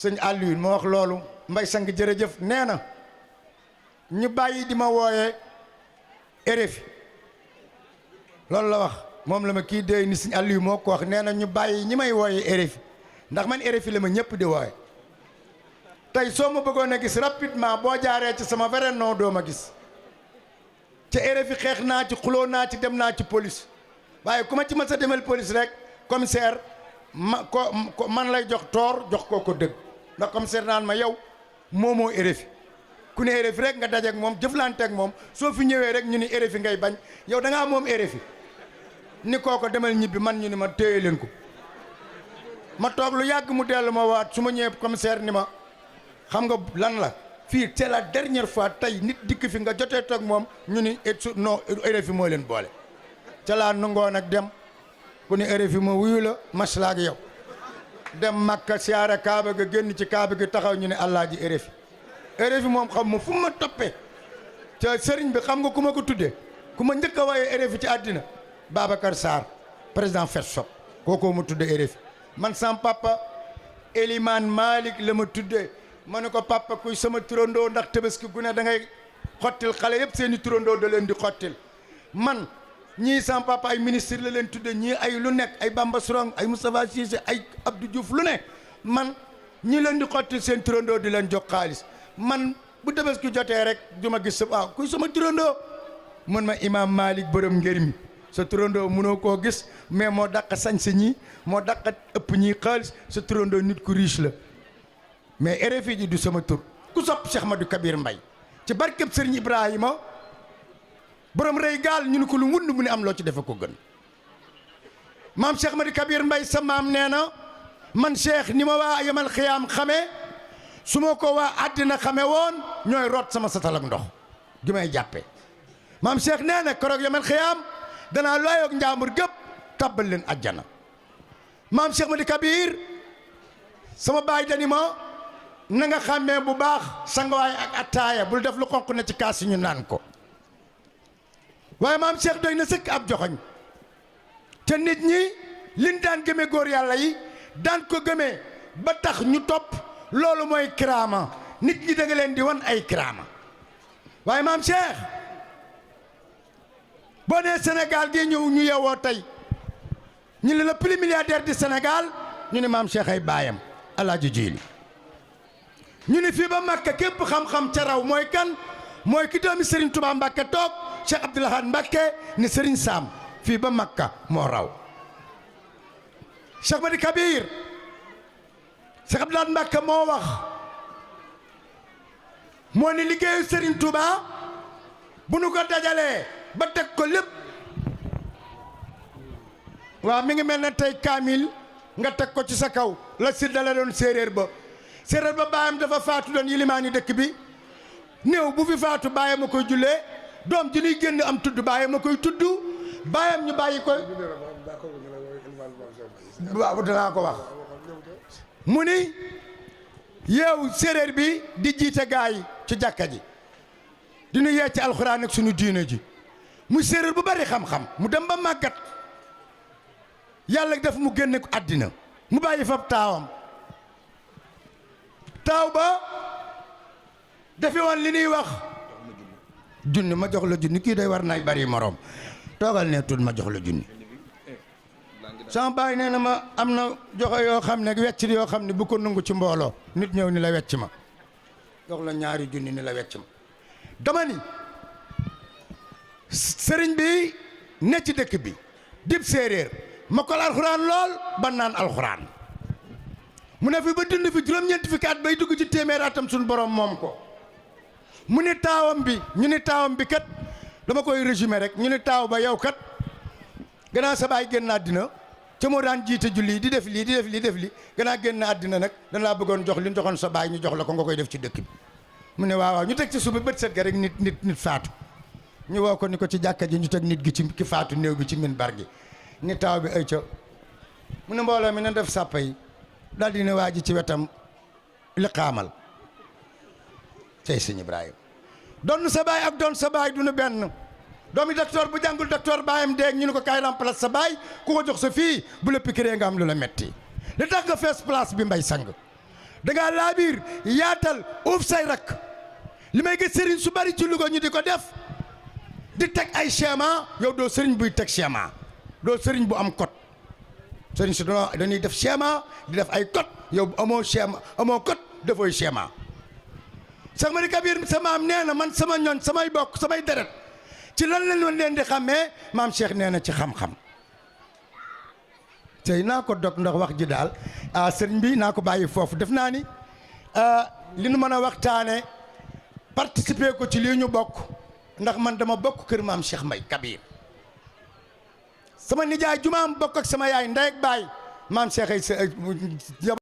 sëñ Alioune moo wax loolu mbay sang jërëjëf nee na ñu bàyyi di ma wooyee RFI loolu la wax moom la ma kii déy ni sëñ Alioune moo ko wax nee na ñu bàyyi ñi may wooyee RFI ndax man RFI la ma ñëpp di wooye tey soo ma bëggoon a gis rapidement boo jaaree ci sama vrai nom doo ma gis ca RFI xeex naa ci xuloo naa ci dem naa ci police waaye ku ma ci mës a demal police rek commissaire man lay jox toor jox ko dëgg ndax commissaire naan ma yow moomoo RFI ku ne RFI rek nga dajeek moom jëflanteek moom soo fi ñëwee rek ñu ni RFI ngay bañ yow da ngaa moom RFI ni kooko demal ñibbi man ñu ni ma téye leen ko ma toog lu yàgg mu dellu ma waat su ma ñëwee commissaire ni ma xam nga lan la fii c'est la dernière fois tey nit dikk fi nga jotee toog moom ñu ni non RFI moo leen boole ca laa nangoo nag dem ku ni RFI ma wuyu la maslaak yow dem Makka siyaara Kaaba ga génn ci Kaaba gi taxaw ñu ne Alaaji RFI moom xam ma fu ma toppee ca sëriñ bi xam nga ku ma ko tuddee ku ma njëkk a waaye RFI ci àddina Babacar Sarr président FEDSOP kookoo ma tuddee RFI man sam papa Elimane Malick la ma tuddee ma ne ko papa kuy sama turandoo ndax Tabaski gu ne da ngay xottil xale yëpp seen i turandoo da leen di xottil man ñii sam papa ay ministre la leen tudde ñii ay lu nekk ay Bamba Sorong ay Moustapha Cissé ay Abdou Diouf lu ne man ñi leen di xottil seen turandoo di leen jox xaalis man bu Tabaski jotee rek du ma gis sa waaw kuy sama turandoo mën ma Imam Malick borom ngër mi sa turandoo mënoo koo gis mais moo dàq sañ sa ñii moo dàq ëpp ñii xaalis sa turandoo nit ku riche la mais RFI ji du sama tur ku sopp Cheikh Ahmadou Kabir Mbaye ci barkeb Serigne Ibrahima borom rëy gaal ñu ne ko lu wund mu ne am loo ci defe ko gën maam Cheikh Ahmadou Kabir Mbaye sa maam nee na man Cheikh ni ma waa yamal xiyaam xamee su ma ko waa àddina xame woon ñooy root sama satal ak ndox gi may jàppee maam Cheikh nee na keroog yamal xiyaam danaa looyoog njaambur gépp tabbal leen ajjana maam Cheikh Ahmadou Kabir sama baay dani ma na nga xàmmee bu baax sangawaay ak attaaya bul def lu xonq na ci kaas yi ñu naan ko waaye maam Cheikh doy na sëkk ab joxoñ te nit ñi liñ daan gëmee góor yàlla yi daan ko gëmee ba tax ñu topp loolu mooy kiraama nit ñi da nga leen di wan ay kiraama waaye maam Cheikh boo nee Sénégal gi ñëw ñu yewoo tey ñu ne le plus milliardaire du Sénégal ñu ne maam Cheikh ay baayam Alaaji Jiili ñu ne fii ba Makka képp xam-xam ca raw mooy kan mooy ki doomi Serigne Touba Mbacke toog Cheikh Abdoul Ahad Mbacke ni Serigne Sam fii ba Makka moo raw Cheikh Ahmadou Kabir Cheikh Abdoul Ahad Mbacke moo wax moo ni liggéeyu Serigne Touba bu nu ko dajalee ba teg ko lépp waaw mi ngi mel ne tey kaamil nga teg ko ci sa kaw la si dala doon séeréer ba baayam dafa faatu doon yilimaani dëkk bi néew bu fi faatu baayam a koy jullee doom ji nuy génn am tudd baayam a koy tudd baayam ñu bàyyi koy waaw danaa ko wax mu ni yow séeréer bi di jiite gaay ci jàkka ji di nu yee ci alxuraan ak sunu diine ji muy séeréer bu bari xam-xam mu dem ba màggat yàlla def mu génne ko àddina mu bàyyi fab taawam taaw ba defe woon li ñuy wax junni ma jox la junni kii day war nay bari moroom toogal ne tun ma jox la junni sama baay nee na ma am na joxe yoo xam ne wecc yoo xam ne bu ko nangu ci mbooloo nit ñëw ni la wecc ma jox la ñaari junni ni la wecc ma dama ni sëriñ bi ne ci dëkk bi dib séeréer ma kol alxuraan lool ba naan alxuraan mu ne fi ba dund fi juróom-ñeenti fukki at bay dugg ci téeméer atam suñu borom moom ko mu ni taawam bi ñu ni taawam bi kat dama koy résumé rek ñu ni taaw ba yow kat gannaaw sa baay génn àddina ca moo daan jiite julli di def lii di def lii gannaaw génn àddina nag dana laa bëggoon jox li ñu joxoon sa baay ñu jox la ko nga koy def ci dëkk bi mu ne waaw ñu teg ci suba bët set ga rek nit faatu ñu woo ko ni ko ci jàkka ji ñu teg nit gi ci ki faatu néew bi ci minbar gi ni taaw bi ay ca mu ne mbooloo mi na def sàppa yi daal di ne waa ji ci wetam li xaamal tey sëñ Ibrahima doon sa baay ak doon sa baay du nu benn doomi docteur bu jàngul docteur baayam deeg ñu ne ko kaay remplace sa baay ku ko jox sa fii bu la pikiree nga am lu la metti li tax nga fees place bi mbay sang dangaa laabiir yaatal uuf say rakk li may gis sëriñ su bari ci Louga ñu di ko def di teg ay schéma yow doo sëriñ buy teg schéma doo sëriñ bu am code sëriñ si dañuy def schéma di def ay code yow amoo schéma amoo code dafooy schéma Cheikh Madi Kabir sa maam nee na man sama ñoñ samay bokk samay deret ci lan lañ leen di xàmmee maam Cheikh nee na ci xam-xam tey naa ko dog ndax wax ji daal sëriñ bi naa ko bàyyi foofu def naa ni li nu mën a waxtaane participer ko ci lii ñu bokk ndax man dama bokk kër maam Cheikh Madi Kabir sama nijaay jumaam bokk ak sama yaay ndey ak baay maam Cheikh ay